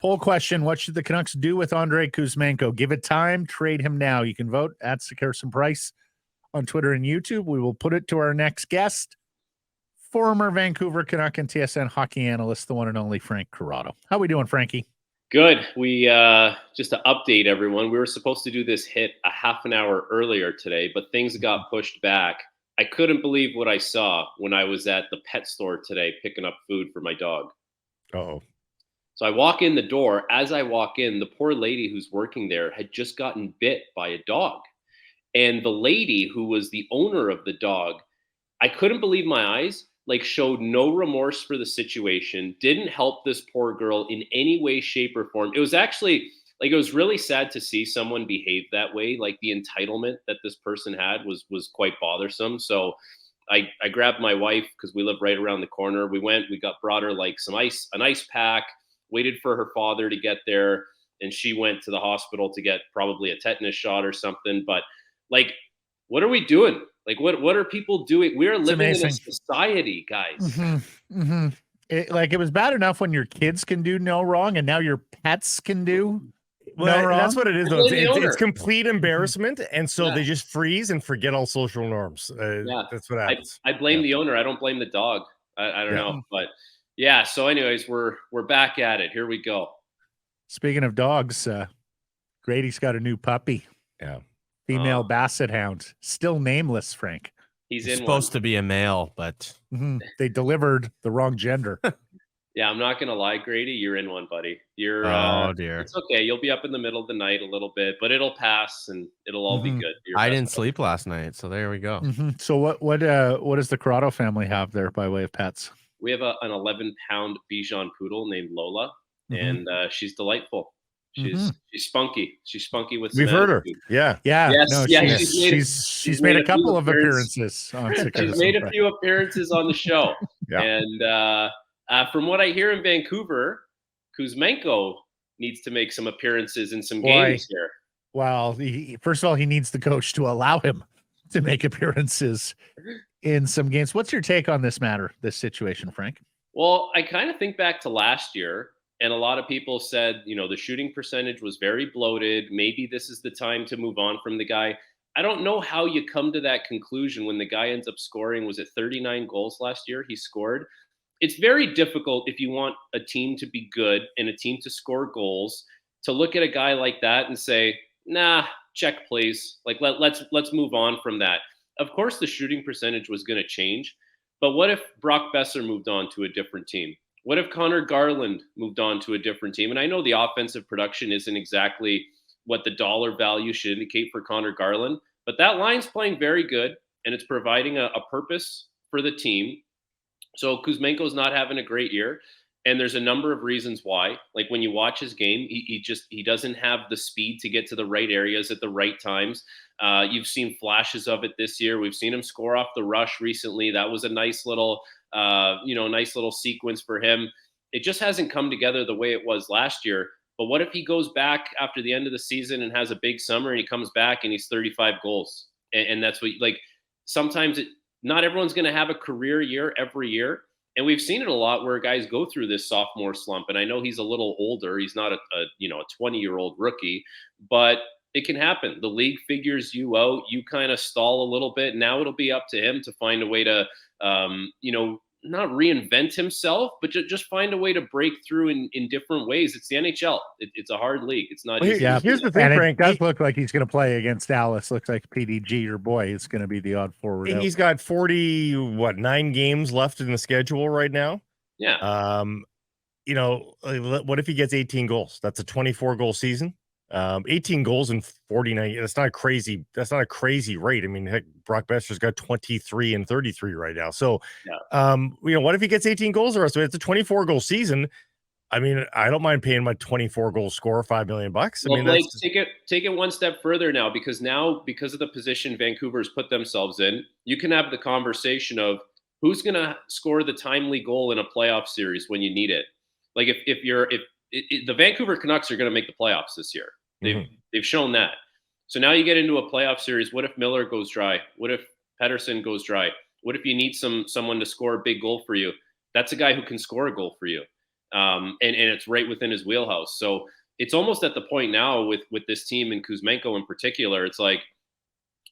Poll question: what should the Canucks do with Andrei Kuzmenko? Give it time, trade him now. You can vote at Sekeres Price on Twitter and YouTube. We will put it to our next guest, former Vancouver Canuck and TSN hockey analyst, the one and only Frank Corrado. How we doing, Frankie? Good. We just to update everyone, we were supposed to do this hit a half an hour earlier today, but things got pushed back. I couldn't believe what I saw when I was at the pet store today picking up food for my dog. Uh-oh. So I walk in the door. As I walk in, the poor lady who's working there had just gotten bit by a dog. And the lady who was the owner of the dog, I couldn't believe my eyes, like showed no remorse for the situation, didn't help this poor girl in any way, shape, or form. It was actually, like, it was really sad to see someone behave that way. Like, the entitlement that this person had was quite bothersome. So I grabbed my wife because we live right around the corner. We brought her like an ice pack, waited for her father to get there, and she went to the hospital to get probably a tetanus shot or something. But like, what are we doing? Like, what are people doing? We are living in a society, guys. It was bad enough when your kids can do no wrong, and now your pets can do no wrong. That's what it is, though. It's complete embarrassment, and so they just freeze and forget all social norms. That's what happens. I blame the owner. I don't blame the dog. I don't know, but yeah. So, anyways, we're back at it. Here we go. Speaking of dogs, Grady's got a new puppy. Yeah. Female basset hound, still nameless, Frank. He's supposed to be a male, but they delivered the wrong gender. Yeah, I'm not gonna lie, Grady, you're in one, buddy. You're oh dear. It's okay. You'll be up in the middle of the night a little bit, but it'll pass and it'll all be good. I didn't sleep last night, so there we go. So what does the Corrado family have there by way of pets? We have an 11-pound Bichon poodle named Lola, and she's delightful. She's spunky. She's spunky with. We've heard her. Yeah. Yes. No, she's made a couple of appearances on. She's made a few appearances on the show. And from what I hear in Vancouver, Kuzmenko needs to make some appearances in some games here. Well, first of all, he needs the coach to allow him to make appearances in some games. What's your take on this matter, this situation, Frank? Well, I kind of think back to last year. And a lot of people said, the shooting percentage was very bloated. Maybe this is the time to move on from the guy. I don't know how you come to that conclusion when the guy ends up scoring. Was it 39 goals last year he scored? It's very difficult if you want a team to be good and a team to score goals to look at a guy like that and say, nah, check please. Like let's move on from that. Of course, the shooting percentage was going to change. But what if Brock Besser moved on to a different team? What if Conor Garland moved on to a different team? And I know the offensive production isn't exactly what the dollar value should indicate for Conor Garland, but that line's playing very good, and it's providing a purpose for the team. So Kuzmenko's not having a great year, and there's a number of reasons why. Like when you watch his game, he doesn't have the speed to get to the right areas at the right times. You've seen flashes of it this year. We've seen him score off the rush recently. That was a nice little sequence for him. It just hasn't come together the way it was last year. But what if he goes back after the end of the season and has a big summer and he comes back and he's 35 goals? And that's what, like, sometimes not everyone's going to have a career year every year. And we've seen it a lot where guys go through this sophomore slump. And I know he's a little older. He's not a 20-year-old rookie, but it can happen. The league figures you out. You kind of stall a little bit. Now it'll be up to him to find a way to, not reinvent himself, but just find a way to break through in different ways. It's the NHL. It's a hard league. It's not easy. Yeah, here's the thing, Frank. It does look like he's going to play against Dallas. Looks like PDG, your boy, is going to be the odd forward. He's got 9 games left in the schedule right now. Yeah. What if he gets 18 goals? That's a 24-goal season. 18 goals in 49. That's not a crazy rate. I mean, heck, Brock Besser's got 23 and 33 right now. So, what if he gets 18 goals the rest of it? It's a 24-goal season. I mean, I don't mind paying my 24-goal scorer $5 million. Blake, take it one step further now, because of the position Vancouver's put themselves in, you can have the conversation of who's going to score the timely goal in a playoff series when you need it. Like if the Vancouver Canucks are going to make the playoffs this year. They've shown that. So now you get into a playoff series. What if Miller goes dry? What if Pettersson goes dry? What if you need someone to score a big goal for you? That's a guy who can score a goal for you. and it's right within his wheelhouse. So it's almost at the point now with this team and Kuzmenko in particular, it's like,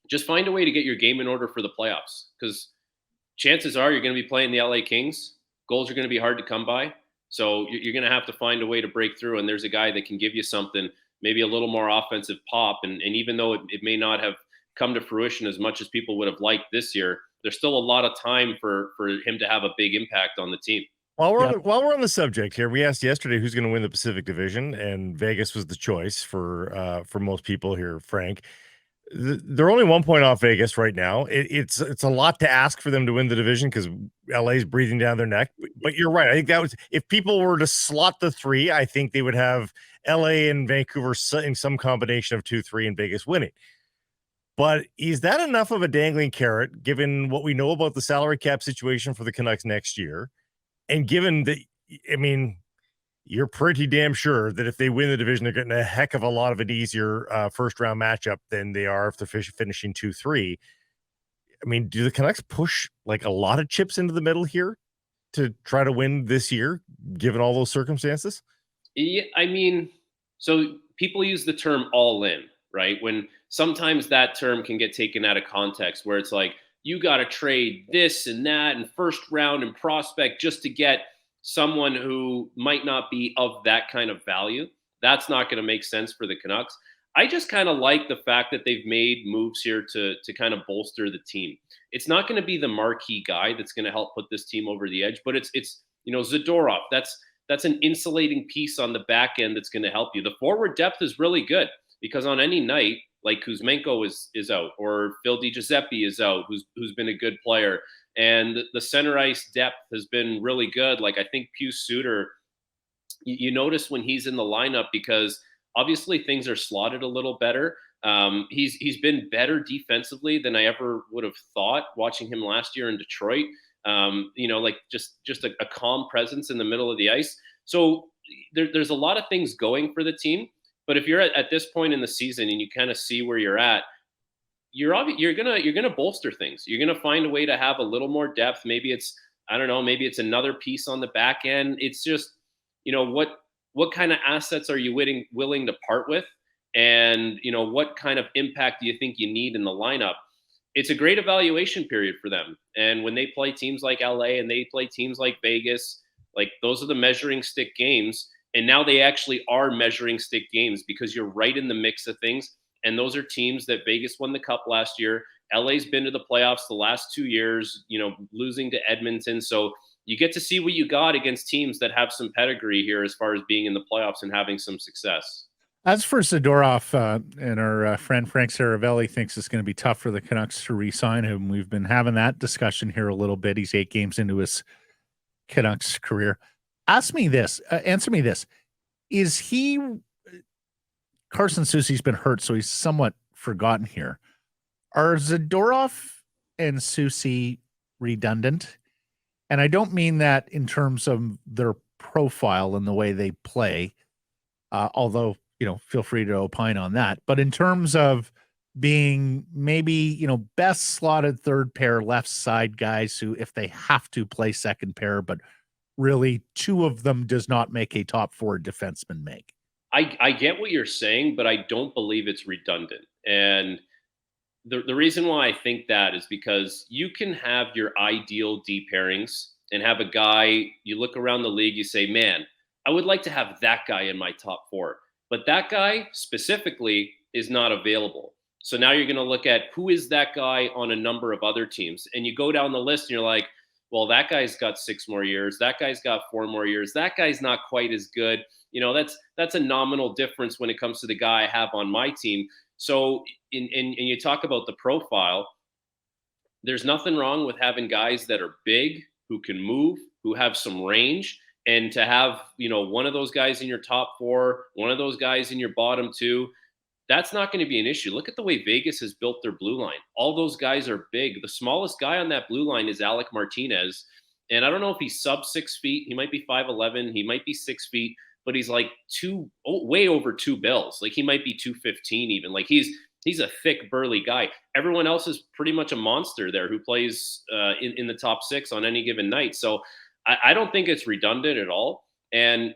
just find a way to get your game in order for the playoffs, because chances are you're going to be playing the LA Kings. Goals are going to be hard to come by. So you're going to have to find a way to break through. And there's a guy that can give you something, maybe a little more offensive pop. And even though it may not have come to fruition as much as people would have liked this year, there's still a lot of time for him to have a big impact on the team. While we're on the subject here, we asked yesterday who's going to win the Pacific Division, and Vegas was the choice for most people here, Frank. They're only 1 point off Vegas right now. It's a lot to ask for them to win the division because LA's breathing down their neck. But you're right. I think that was, if people were to slot the three, I think they would have LA and Vancouver in some combination of 2-3 and Vegas winning. But is that enough of a dangling carrot, given what we know about the salary cap situation for the Canucks next year? And given that, I mean, you're pretty damn sure that if they win the division, they're getting a heck of a lot of an easier first round matchup than they are if they're finishing 2-3. I mean, do the Canucks push like a lot of chips into the middle here to try to win this year, given all those circumstances? Yeah, I mean, so people use the term all in, right? When sometimes that term can get taken out of context, where it's like, you got to trade this and that and first round and prospect just to get someone who might not be of that kind of value. That's not going to make sense for the Canucks. I just kind of like the fact that they've made moves here to kind of bolster the team. It's not going to be the marquee guy that's going to help put this team over the edge, but it's Zadorov. That's an insulating piece on the back end that's going to help you. The forward depth is really good, because on any night, like Kuzmenko is out, or Phil DiGiuseppe is out, who's been a good player, and the center ice depth has been really good. Like, I think Pius Suter, you notice when he's in the lineup, because obviously things are slotted a little better. He's been better defensively than I ever would have thought watching him last year in Detroit. Like just a calm presence in the middle of the ice. So there's a lot of things going for the team. But if you're at this point in the season and you kind of see where you're at, you're gonna bolster things. You're gonna find a way to have a little more depth. Maybe it's, I don't know, maybe it's another piece on the back end. It's just, what kind of assets are you willing to part with, and what kind of impact do you think you need in the lineup? It's a great evaluation period for them. And when they play teams like LA and they play teams like Vegas, like, those are the measuring stick games. And now they actually are measuring stick games, because you're right in the mix of things. And those are teams that Vegas won the cup last year. LA's been to the playoffs the last 2 years, losing to Edmonton. So you get to see what you got against teams that have some pedigree here as far as being in the playoffs and having some success. As for Zadorov, and our friend Frank Saravelli thinks it's going to be tough for the Canucks to re-sign him. We've been having that discussion here a little bit. He's 8 games into his Canucks career. Answer me this. Is he, Carson Soucy's been hurt, so he's somewhat forgotten here. Are Zadorov and Soucy redundant? And I don't mean that in terms of their profile and the way they play, although, feel free to opine on that. But in terms of being maybe, best slotted third pair left side guys who, if they have to, play second pair, but really 2 of them does not make a top 4 defenseman make. I get what you're saying, but I don't believe it's redundant. And the reason why I think that is because you can have your ideal D pairings and have a guy, you look around the league, you say, man, I would like to have that guy in my top 4. But that guy specifically is not available. So now you're going to look at who is that guy on a number of other teams. And you go down the list and you're like, well, that guy's got 6 more years. That guy's got 4 more years. That guy's not quite as good. That's a nominal difference when it comes to the guy I have on my team. So and you talk about the profile, there's nothing wrong with having guys that are big, who can move, who have some range, and to have, one of those guys in your top 4, one of those guys in your bottom 2. That's not going to be an issue. Look at the way Vegas has built their blue line. All those guys are big. The smallest guy on that blue line is Alec Martinez. And I don't know if he's sub 6 feet. He might be 5'11". He might be 6 feet, but he's like way over 2 bills. Like, he might be 215 even. Like, he's a thick, burly guy. Everyone else is pretty much a monster there who plays in the top 6 on any given night. So I don't think it's redundant at all. And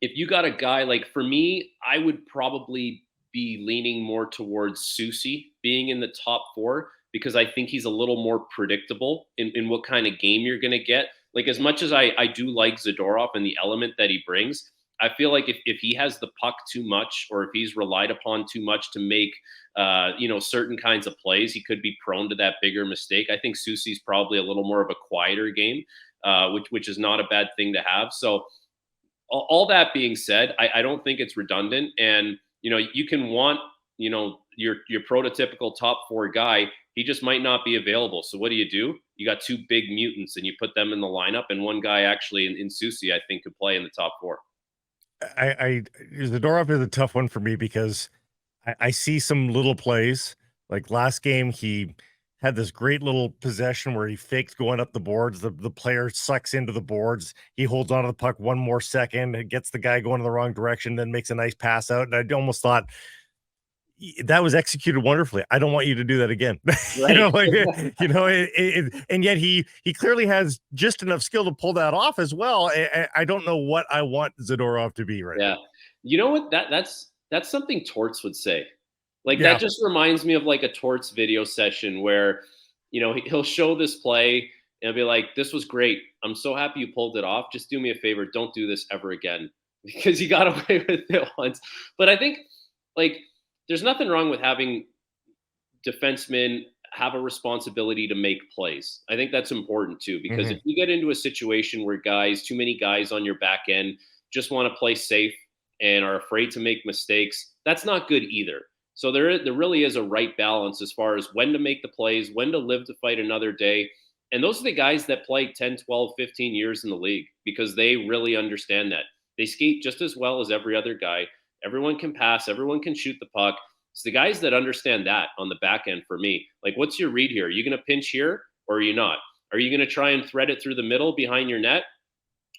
if you got a guy like, for me, I would probably be leaning more towards Soucy being in the top 4 because I think he's a little more predictable in what kind of game you're going to get. Like, as much as I do like Zadorov and the element that he brings, I feel like if he has the puck too much, or if he's relied upon too much to make certain kinds of plays, he could be prone to that bigger mistake. I think Soucy's probably a little more of a quieter game, which is not a bad thing to have. So all that being said, I don't think it's redundant. And, you can want, your prototypical top 4 guy. He just might not be available. So what do? You got 2 big mutants and you put them in the lineup, and one guy actually in Soucy, I think, could play in the top 4. Zadorov is a tough one for me because I see some little plays. Like last game, he had this great little possession where he faked going up the boards. The player sucks into the boards. He holds onto the puck one more second, it gets the guy going in the wrong direction, then makes a nice pass out. And I almost thought that was executed wonderfully. I don't want you to do that again. Right. And yet he clearly has just enough skill to pull that off as well. I don't know what I want Zadorov to be right now. You know what? That's something Torts would say. Like, Yeah. that just reminds me of like a Torts video session where, he'll show this play and be like, "This was great. I'm so happy you pulled it off. Just do me a favor. Don't do this ever again," because you got away with it once. But I think, like, there's nothing wrong with having defensemen have a responsibility to make plays. I think that's important too, because if you get into a situation where too many guys on your back end just want to play safe and are afraid to make mistakes, that's not good either. So there really is a right balance as far as when to make the plays, when to live to fight another day. And those are the guys that play 10, 12, 15 years in the league, because they really understand that. They skate just as well as every other guy. Everyone can pass. Everyone can shoot the puck. It's the guys that understand that on the back end for me. Like, what's your read here? Are you going to pinch here or are you not? Are you going to try and thread it through the middle behind your net?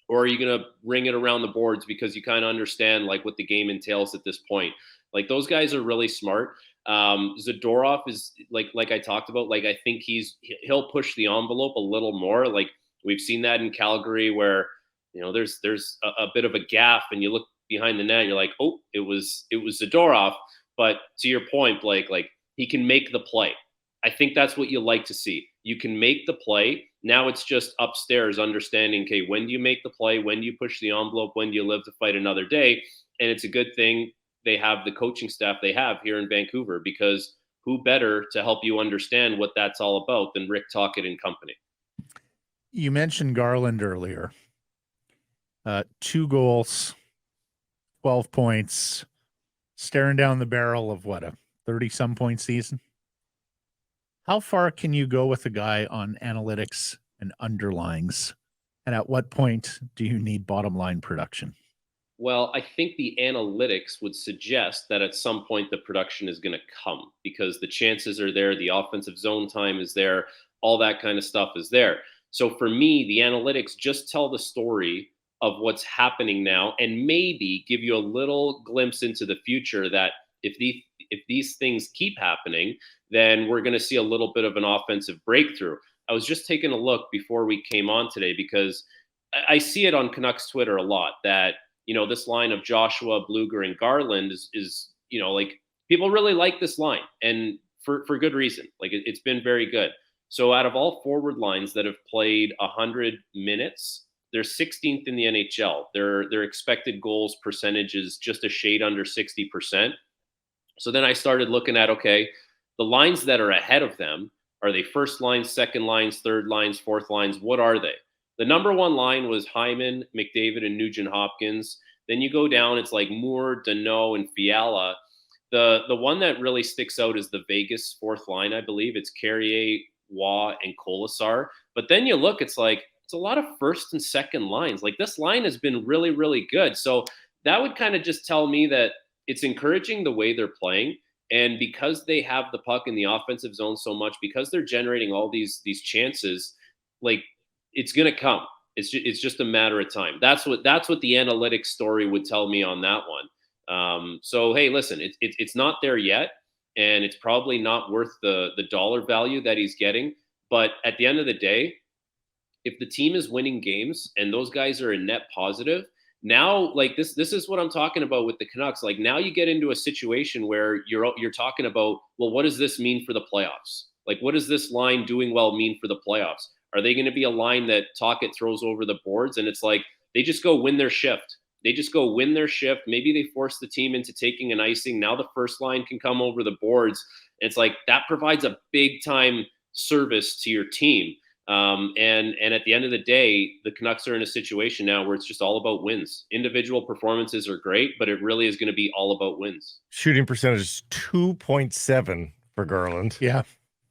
Or are you going to ring it around the boards because you kind of understand like what the game entails at this point? Like, those guys are really smart. Zadorov is like I talked about, like, I think he'll push the envelope a little more. Like, we've seen that in Calgary where, there's a bit of a gap and you look behind the net, you're like, oh, it was Zadorov. But to your point, Blake, like, he can make the play. I think that's what you like to see. You can make the play. Now it's just upstairs understanding, okay, when do you make the play? When do you push the envelope? When do you live to fight another day? And it's a good thing they have the coaching staff they have here in Vancouver, because who better to help you understand what that's all about than Rick Tocchet and company? You mentioned Garland earlier. 2 goals, 12 points, staring down the barrel of what, a 30-some point season? How far can you go with a guy on analytics and underlines? And at what point do you need bottom line production? Well, I think the analytics would suggest that at some point the production is going to come, because the chances are there, the offensive zone time is there, all that kind of stuff is there. So for me, the analytics just tell the story of what's happening now, and maybe give you a little glimpse into the future that if these things keep happening, then we're going to see a little bit of an offensive breakthrough. I was just taking a look before we came on today, because I see it on Canucks Twitter a lot that, this line of Joshua, Bluger, and Garland is like, people really like this line, and for good reason. Like, it's been very good. So out of all forward lines that have played 100 minutes, they're 16th in the NHL. Their expected goals percentage is just a shade under 60%. So then I started looking at, okay, the lines that are ahead of them, are they first lines, second lines, third lines, fourth lines? What are they? The number 1 line was Hyman, McDavid, and Nugent Hopkins. Then you go down, it's like Moore, Deneau, and Fiala. The one that really sticks out is the Vegas fourth line, I believe. It's Carrier, Waugh, and Colasar. But then you look, it's like, it's a lot of first and second lines. Like, this line has been really, really good. So that would kind of just tell me that it's encouraging the way they're playing. And because they have the puck in the offensive zone so much, because they're generating all these chances, like, it's going to come. It's just a matter of time. That's what the analytics story would tell me on that one. So, hey, listen, it's not there yet, and it's probably not worth the dollar value that he's getting. But at the end of the day, if the team is winning games and those guys are a net positive, now, like this is what I'm talking about with the Canucks. Like now you get into a situation where you're talking about, well, what does this mean for the playoffs? Like, what does this line doing well mean for the playoffs? Are they going to be a line that Tocchet throws over the boards? And it's like they just go win their shift. They just go win their shift. Maybe they force the team into taking an icing. Now the first line can come over the boards. It's like that provides a big time service to your team. And at the end of the day, the Canucks are in a situation now where it's just all about wins. Individual performances are great, but it really is going to be all about wins. Shooting percentage is 2.7 for Garland. Yeah.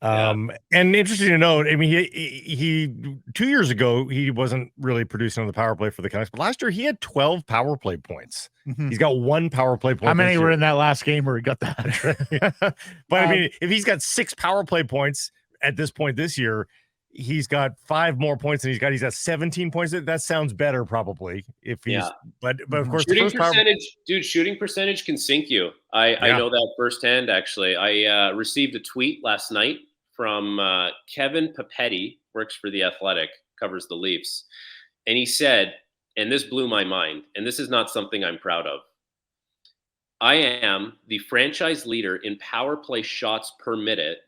And interesting to note, I mean, he 2 years ago, he wasn't really producing on the power play for the Canucks, but last year he had 12 power play points. Mm-hmm. He's got 1 power play point. How many were in that last game where he got that? But I mean, if he's got 6 power play points at this point this year, he's got 5 more points than he's got 17 points. That sounds better probably if he's, but of course, shooting percentage, shooting percentage can sink you. I know that firsthand. Actually, I received a tweet last night from Kevin Papetti, works for The Athletic, covers the Leafs. And he said, and this blew my mind, and this is not something I'm proud of, I am the franchise leader in power play shots per minute,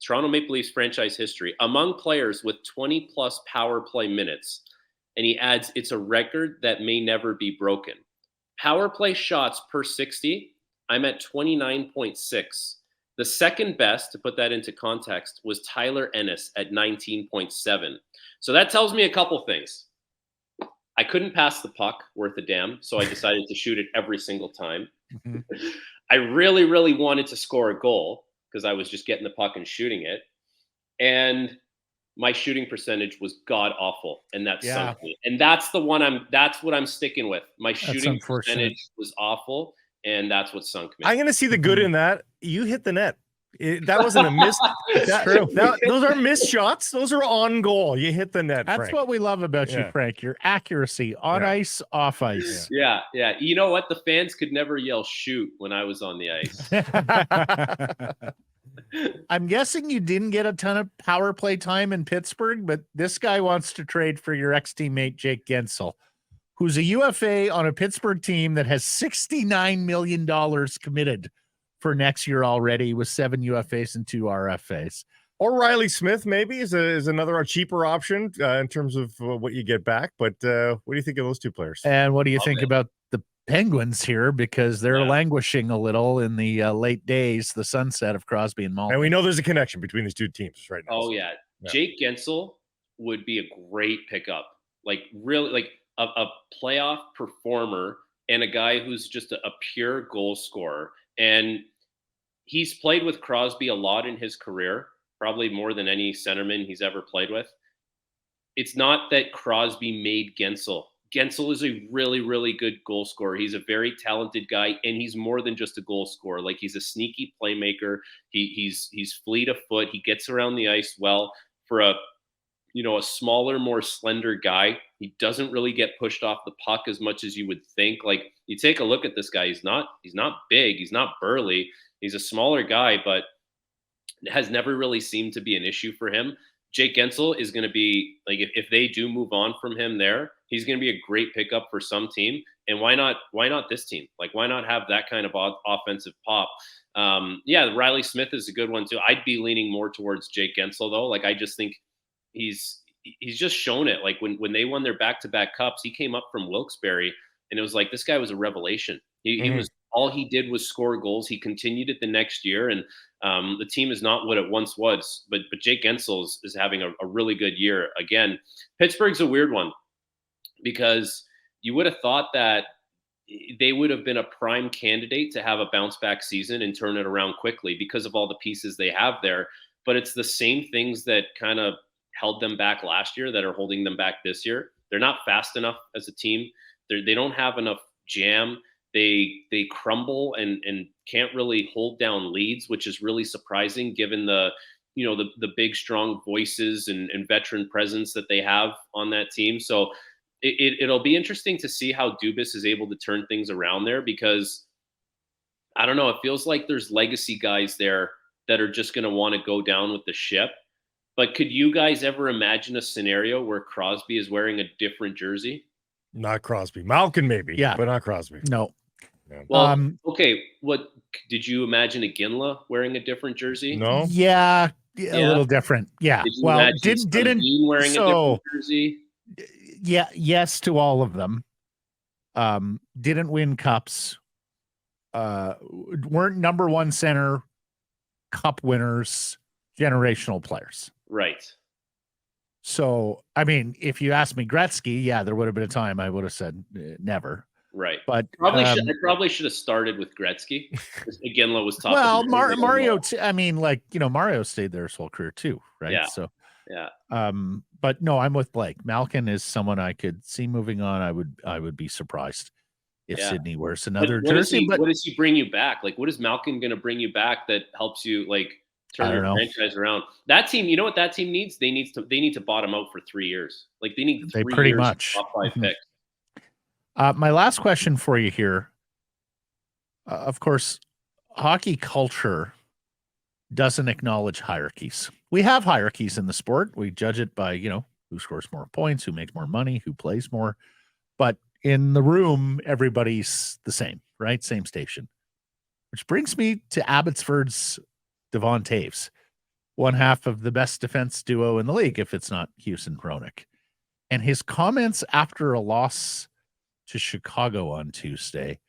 Toronto Maple Leafs franchise history, among players with 20-plus power play minutes. And he adds, it's a record that may never be broken. Power play shots per 60, I'm at 29.6. The second best, to put that into context, was Tyler Ennis at 19.7. So that tells me a couple things. I couldn't pass the puck worth a damn, so I decided to shoot it every single time. Mm-hmm. I really, really wanted to score a goal because I was just getting the puck and shooting it. And my shooting percentage was god awful, and that sunk me. And that's what I'm sticking with. My shooting percentage was awful. And that's what sunk me. I'm going to see the good in that. You hit the net. That wasn't a miss. Those are missed shots. Those are on goal. You hit the net. That's Frank. what we love about you, Frank. Your accuracy on ice, off ice. Yeah. You know what? The fans could never yell shoot when I was on the ice. I'm guessing you didn't get a ton of power play time in Pittsburgh, but this guy wants to trade for your ex-teammate, Jake Guentzel, who's a UFA on a Pittsburgh team that has $69 million committed for next year already, with 7 UFAs and 2 RFAs. Or Riley Smith maybe is another cheaper option in terms of what you get back. But what do you think of those 2 players? And what do you think about the Penguins here? Because they're languishing a little in the late days, the sunset of Crosby and Malkin. And we know there's a connection between these 2 teams right now. Oh, yeah. Jake Guentzel would be a great pickup. Like, really, like, a playoff performer and a guy who's just a pure goal scorer. And he's played with Crosby a lot in his career, probably more than any centerman he's ever played with. It's not that Crosby made Guentzel. Guentzel is a really, really good goal scorer. He's a very talented guy, and he's more than just a goal scorer. Like, he's a sneaky playmaker. He's fleet of foot. He gets around the ice well. For a smaller, more slender guy, he doesn't really get pushed off the puck as much as you would think. Like, you take a look at this guy, he's not big, he's not burly, he's a smaller guy, but it has never really seemed to be an issue for him. Jake Guentzel is going to be, like, if they do move on from him there, he's going to be a great pickup for some team. And why not this team? Like, why not have that kind of offensive pop? Riley Smith is a good one too. I'd be leaning more towards Jake Guentzel though. Like, I just think he's just shown it. Like, when they won their back-to-back cups, he came up from Wilkes-Barre, and it was like, this guy was a revelation. He was, all he did was score goals. He continued it the next year, and the team is not what it once was. But Jake Guentzel is having a really good year again. Pittsburgh's a weird one because you would have thought that they would have been a prime candidate to have a bounce-back season and turn it around quickly because of all the pieces they have there. But it's the same things that kind of held them back last year that are holding them back this year. They're not fast enough as a team. They don't have enough jam. They crumble and can't really hold down leads, which is really surprising given the big, strong voices and veteran presence that they have on that team. So it'll be interesting to see how Dubas is able to turn things around there, because I don't know, it feels like there's legacy guys there that are just going to want to go down with the ship. But could you guys ever imagine a scenario where Crosby is wearing a different jersey? Not Crosby. Malkin maybe, Yeah. but not Crosby. No. Well, okay. What did you imagine a Ginla wearing a different jersey? No. Yeah, a Yeah. little different. Yeah. Did you Well, imagine didn't Sundin wearing a so different jersey? yeah, yes to all of them. Didn't win cups. Weren't number one center, cup winners, generational players. Right. So, I mean, if you asked me Gretzky, yeah, there would have been a time I would have said never. Right. But I probably should have started with Gretzky. Ginla was top. well, Mario. I mean, like, you know, Mario stayed there his whole career too, right? Yeah. So, yeah. But no, I'm with Blake. Malkin is someone I could see moving on. I would be surprised if Sydney wears another jersey. What does he bring you back? Like, what is Malkin going to bring you back that helps you like turn your franchise around? That team, you know what that team needs? They need to bottom out for 3 years. Like they need 3 pretty years much top 5 picks. My last question for you here. Of course, hockey culture doesn't acknowledge hierarchies. We have hierarchies in the sport. We judge it by, you know, who scores more points, who makes more money, who plays more. But in the room, everybody's the same, right? Same station. Which brings me to Abbotsford's Devon Toews, one half of the best defense duo in the league, if it's not Hughes and Hronek. And his comments after a loss to Chicago on Tuesday,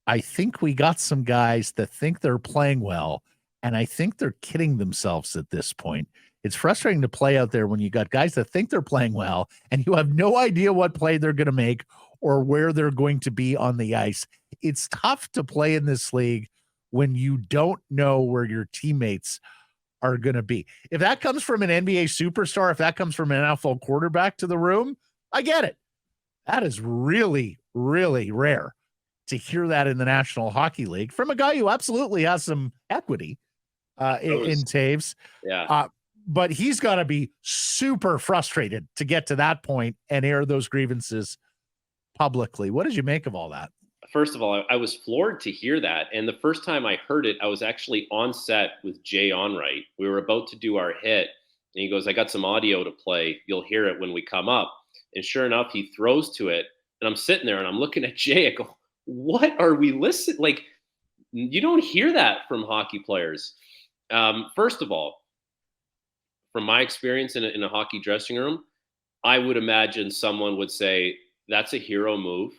I think we got some guys that think they're playing well, and I think they're kidding themselves at this point. It's frustrating to play out there when you got guys that think they're playing well, and you have no idea what play they're going to make or where they're going to be on the ice. It's tough to play in this league when you don't know where your teammates are going to be. If that comes from an NBA superstar, if that comes from an NFL quarterback to the room, I get it. That is really, really rare to hear that in the National Hockey League from a guy who absolutely has some equity in Toews. Yeah. But he's got to be super frustrated to get to that point and air those grievances publicly. What did you make of all that? First of all, I was floored to hear that. And the first time I heard it, I was actually on set with Jay Onright. We were about to do our hit. And he goes, I got some audio to play. You'll hear it when we come up. And sure enough, he throws to it. And I'm sitting there and I'm looking at Jay. I go, what are we listening? Like, you don't hear that from hockey players. First of all, from my experience in a hockey dressing room, I would imagine someone would say, that's a hero move.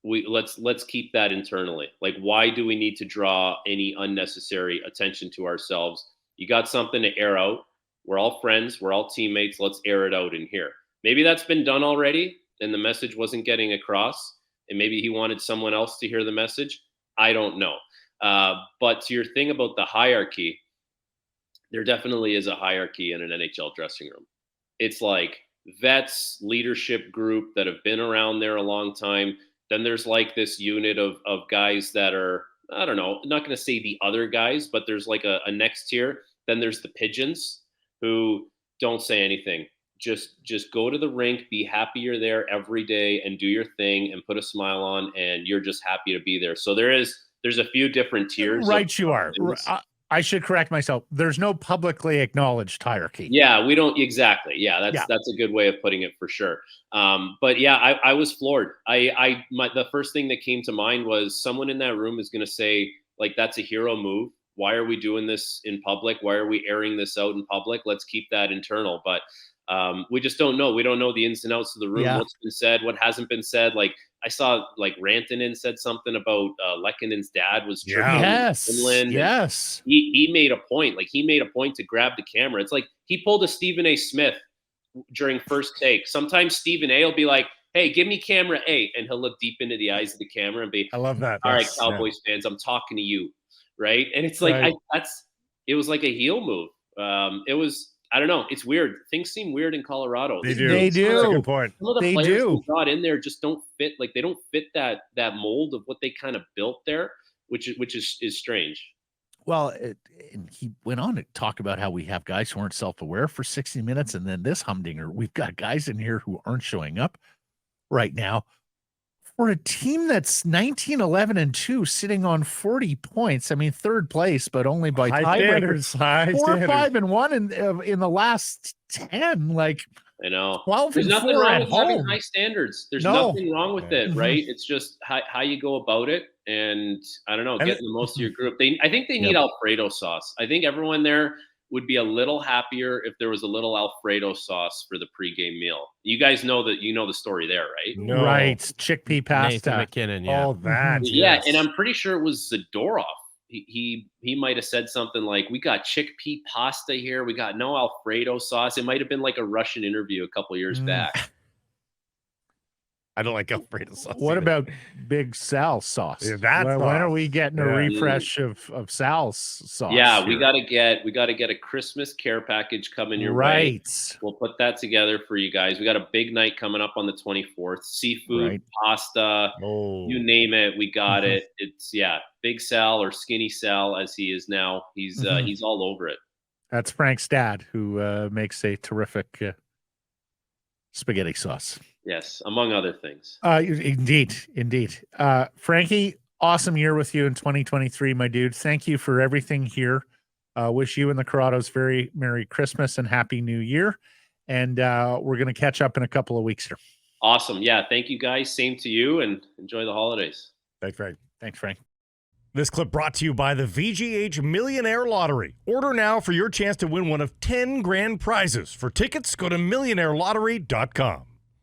Let's keep that internally. Like, why do we need to draw any unnecessary attention to ourselves? You got something to air out. We're all friends. We're all teammates. Let's air it out in here. Maybe that's been done already and the message wasn't getting across. And maybe he wanted someone else to hear the message. I don't know. But to your thing about the hierarchy, there definitely is a hierarchy in an NHL dressing room. It's like vets, leadership group that have been around there a long time. Then there's like this unit of guys that are, I don't know, I'm not going to say the other guys, but there's like a next tier. Then there's the pigeons who don't say anything. Just go to the rink, be happy you're there every day and do your thing and put a smile on and you're just happy to be there. So there's a few different tiers. Right, you are. I should correct myself. There's no publicly acknowledged hierarchy. Yeah, we don't exactly. Yeah, that's a good way of putting it for sure. But yeah, I was floored. The first thing that came to mind was someone in that room is going to say, like, that's a hero move. Why are we doing this in public? Why are we airing this out in public? Let's keep that internal. But we just don't know. We don't know the ins and outs of the room. Yeah. What's been said, what hasn't been said. Like, I saw like Rantanen said something about Lekkonen's dad was tripping in Finland. Yes. He made a point. Like, he made a point to grab the camera. It's like he pulled a Stephen A. Smith during first take. Sometimes Stephen A. will be like, hey, give me camera A. And he'll look deep into the eyes of the camera and be, I love that. All right, Cowboys fans, I'm talking to you. Right. And it's like, it was like a heel move. It was, I don't know. It's weird. Things seem weird in Colorado. They do. They do. That's a good point. Some of the players who got in there just don't fit. Like, they don't fit that mold of what they kind of built there, which is strange. Well, and he went on to talk about how we have guys who aren't self-aware for 60 minutes, and then this humdinger. We've got guys in here who aren't showing up right now. For a team that's 19-11-2, sitting on 40 points. I mean, third place, but only by tiebreakers. 4-5-1 in the last 10. Like, I know. 12 There's and nothing 4 wrong at with having home. high standards. There's No. nothing wrong with it, right? It's just how you go about it, and I don't know, And getting the most of your group. I think they need Alfredo sauce. I think everyone there would be a little happier if there was a little Alfredo sauce for the pregame meal. You guys know that the story there, right? No. Right. Chickpea pasta. Nathan McKinnon, yeah. All that. Yeah, yes. and I'm pretty sure it was Zadorov. He might have said something like, "We got chickpea pasta here. We got no Alfredo sauce." It might have been like a Russian interview a couple years back. I don't like Alfredo sauce. What either. about Big Sal's sauce? Yeah, that when are we getting a Yeah. refresh of Sal's sauce? Yeah, we here? gotta get a Christmas care package coming your way. Right. We'll put that together for you guys. We got a big night coming up on the 24th. Seafood, Right. pasta, Oh. you name it, we got it. It's Big Sal or Skinny Sal as he is now. He's all over it. That's Frank's dad, who makes a terrific spaghetti sauce. Yes, among other things. Indeed. Frankie, awesome year with you in 2023, my dude. Thank you for everything here. Wish you and the Corrados very Merry Christmas and Happy New Year. And we're going to catch up in a couple of weeks here. Awesome. Yeah, thank you guys. Same to you, and enjoy the holidays. Thanks, Frank. Thanks, Frank. This clip brought to you by the VGH Millionaire Lottery. Order now for your chance to win one of 10 grand prizes. For tickets, go to millionairelottery.com.